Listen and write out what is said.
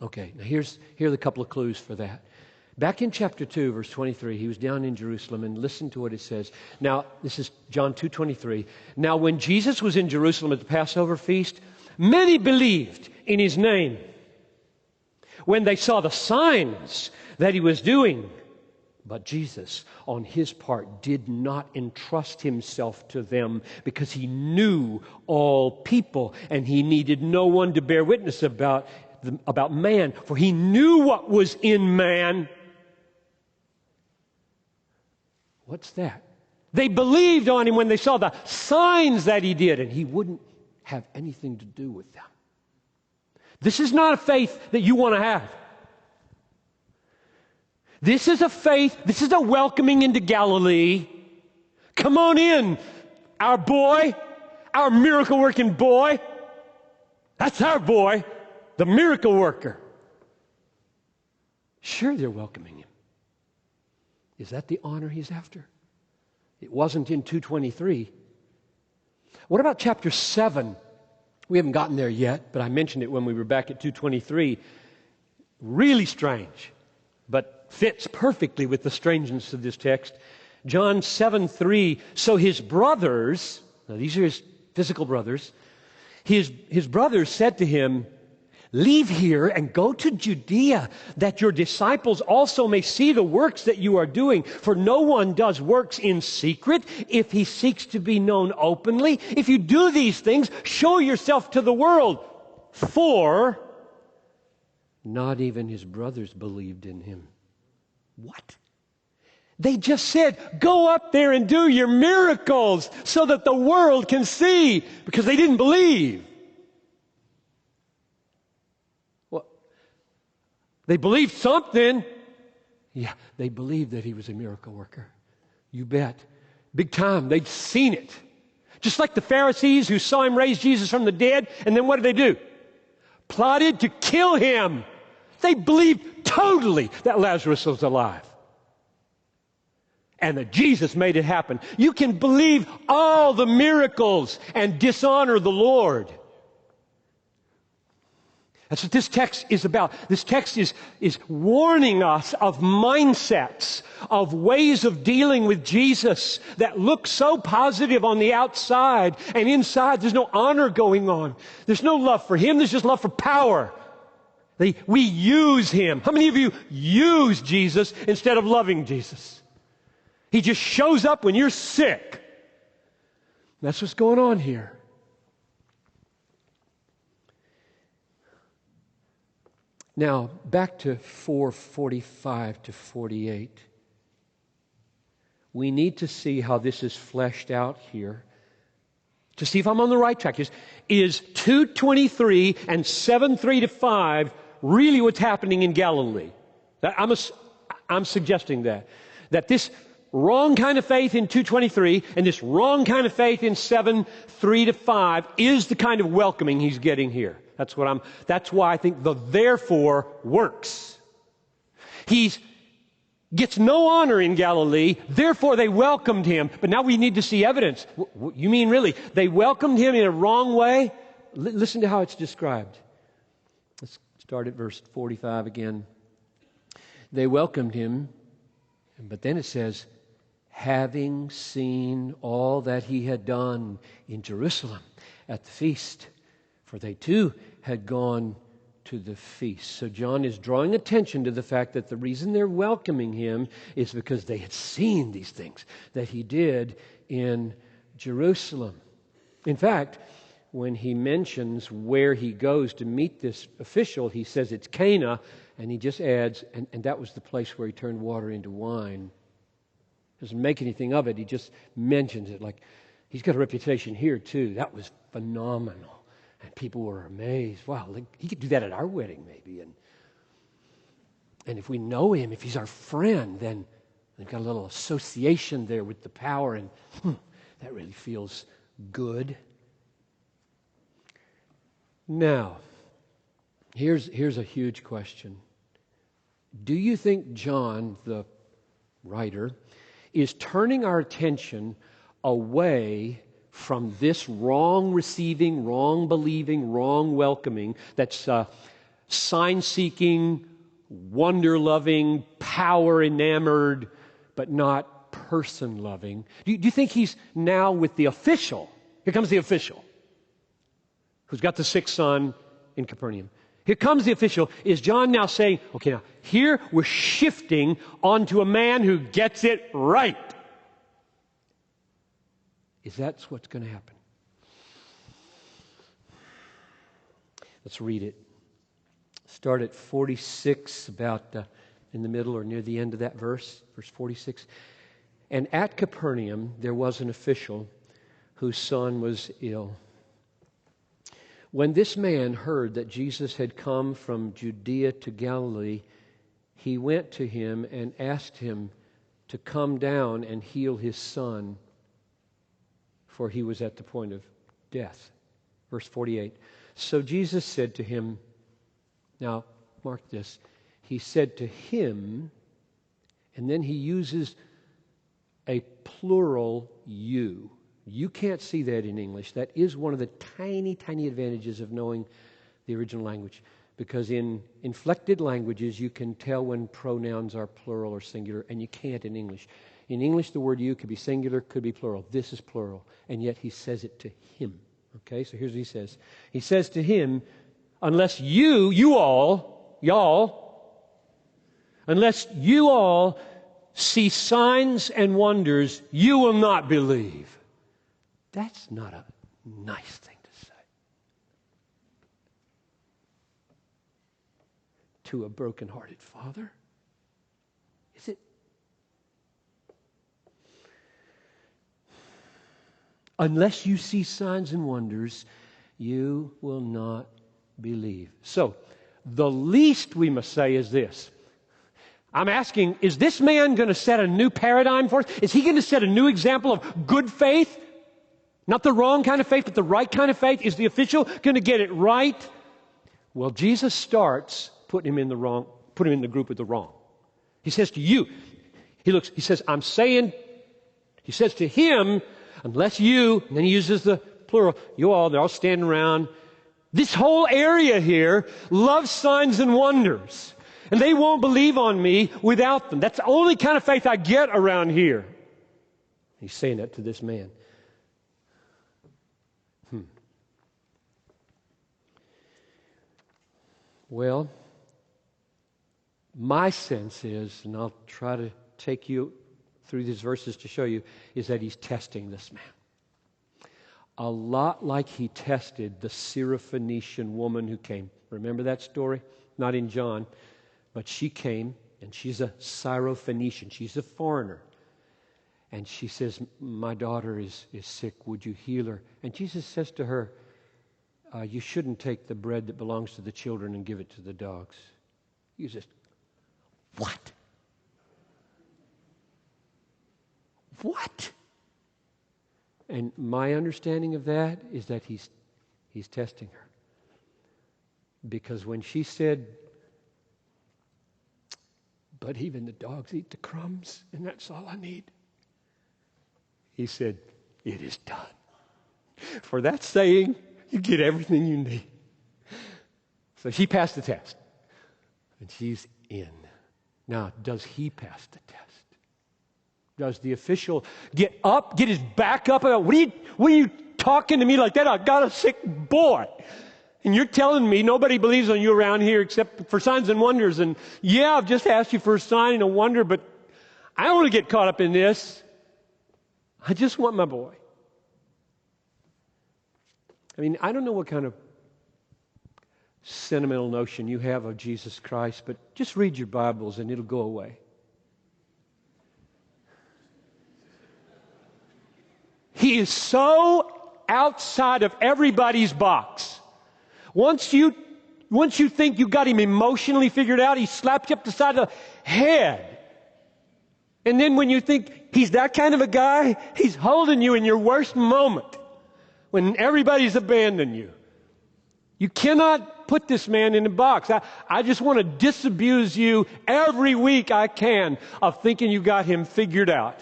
Okay, now here are the couple of clues for that. Back in chapter 2, verse 23, he was down in Jerusalem, and listen to what it says. Now, this is John 2:23. Now, when Jesus was in Jerusalem at the Passover feast, many believed in his name when they saw the signs that he was doing. But Jesus, on his part, did not entrust himself to them because he knew all people, and he needed no one to bear witness about man, for he knew what was in man. What's that? They believed on him when they saw the signs that he did, and he wouldn't have anything to do with them. This is not a faith that you want to have. This is a faith, this is a welcoming into Galilee. Come on in, our boy, our miracle-working boy. That's our boy, the miracle worker. Sure, they're welcoming him. Is that the honor he's after? It wasn't in 2:23. What about chapter 7? We haven't gotten there yet, but I mentioned it when we were back at 2:23. Really strange, but fits perfectly with the strangeness of this text. John 7:3. So his brothers, now these are his physical brothers, his brothers said to him, "Leave here and go to Judea, that your disciples also may see the works that you are doing. For no one does works in secret if he seeks to be known openly. If you do these things, show yourself to the world." For not even his brothers believed in him. What? They just said, go up there and do your miracles so that the world can see, because they didn't believe. They believed something. Yeah, they believed that he was a miracle worker. You bet. Big time. They'd seen it. Just like the Pharisees who saw him raise Jesus from the dead, and then what did they do? Plotted to kill him. They believed totally that Lazarus was alive. And that Jesus made it happen. You can believe all the miracles and dishonor the Lord. That's what this text is about. This text is warning us of mindsets, of ways of dealing with Jesus that look so positive on the outside, and inside there's no honor going on. There's no love for him, there's just love for power. We use him. How many of you use Jesus instead of loving Jesus? He just shows up when you're sick. That's what's going on here. Now, back to 4:45 to 48. We need to see how this is fleshed out here, to see if I'm on the right track. Is 2:23 and 7:3 to 5 really what's happening in Galilee? I'm suggesting that this wrong kind of faith in 2:23 and this wrong kind of faith in 7:3 to 5 is the kind of welcoming he's getting here. That's why I think the therefore works. He gets no honor in Galilee, therefore they welcomed him. But now we need to see evidence. You mean really? They welcomed him in a wrong way? Listen to how it's described. Let's start at verse 45 again. They welcomed him, but then it says, having seen all that he had done in Jerusalem at the feast. For they too had gone to the feast. So John is drawing attention to the fact that the reason they're welcoming him is because they had seen these things that he did in Jerusalem. In fact, when he mentions where he goes to meet this official, he says it's Cana, and he just adds, and that was the place where he turned water into wine. Doesn't make anything of it, he just mentions it. Like, he's got a reputation here too. That was phenomenal. And people were amazed. Wow, he could do that at our wedding maybe. And if we know him, if he's our friend, then they've got a little association there with the power, and that really feels good. Now, here's a huge question. Do you think John, the writer, is turning our attention away from this wrong receiving, wrong believing, wrong welcoming that's sign-seeking, wonder-loving, power-enamored, but not person-loving. Do you think he's now with the official? Here comes the official, who's got the sick son in Capernaum. Here comes the official. Is John now saying, okay, now here we're shifting onto a man who gets it right? Is that what's going to happen? Let's read it. Start at 46, about in the middle or near the end of that verse, verse 46. And at Capernaum there was an official whose son was ill. When this man heard that Jesus had come from Judea to Galilee, he went to him and asked him to come down and heal his son, for he was at the point of death. Verse 48. So Jesus said to him, now mark this, he said to him, and then he uses a plural you. You can't see that in English. That is one of the tiny, tiny advantages of knowing the original language. Because in inflected languages, you can tell when pronouns are plural or singular, and you can't in English. In English, the word you could be singular, could be plural. This is plural, and yet he says it to him. Okay, so here's what he says. He says to him, unless you all, unless you all see signs and wonders, you will not believe. That's not a nice thing to say to a broken-hearted father, is it? Unless you see signs and wonders, you will not believe. So, the least we must say is this. I'm asking, is this man going to set a new paradigm for us? Is he going to set a new example of good faith? Not the wrong kind of faith, but the right kind of faith. Is the official going to get it right? Well, Jesus starts putting him in the group with the wrong. He says to you, he says to him, unless you, and then he uses the plural, you all, they're all standing around. This whole area here loves signs and wonders. And they won't believe on me without them. That's the only kind of faith I get around here. He's saying that to this man. Well, my sense is, and I'll try to take you through these verses to show you, is that he's testing this man. A lot like he tested the Syrophoenician woman who came. Remember that story? Not in John, but she came, and she's a Syrophoenician. She's a foreigner. And she says, my daughter is sick. Would you heal her? And Jesus says to her, you shouldn't take the bread that belongs to the children and give it to the dogs. You just, what? What? And my understanding of that is that he's testing her. Because when she said, but even the dogs eat the crumbs, and that's all I need, he said, it is done. For that saying, you get everything you need. So she passed the test. And she's in. Now, does he pass the test? Does the official get his back up? What are you talking to me like that? I've got a sick boy. And you're telling me nobody believes on you around here except for signs and wonders. And yeah, I've just asked you for a sign and a wonder, but I don't want to get caught up in this. I just want my boy. I mean, I don't know what kind of sentimental notion you have of Jesus Christ, but just read your Bibles and it'll go away. He is so outside of everybody's box. Once you think you got him emotionally figured out, he slaps you up the side of the head. And then when you think he's that kind of a guy, he's holding you in your worst moment when everybody's abandoned you. You cannot put this man in a box. I just want to disabuse you every week I can of thinking you got him figured out.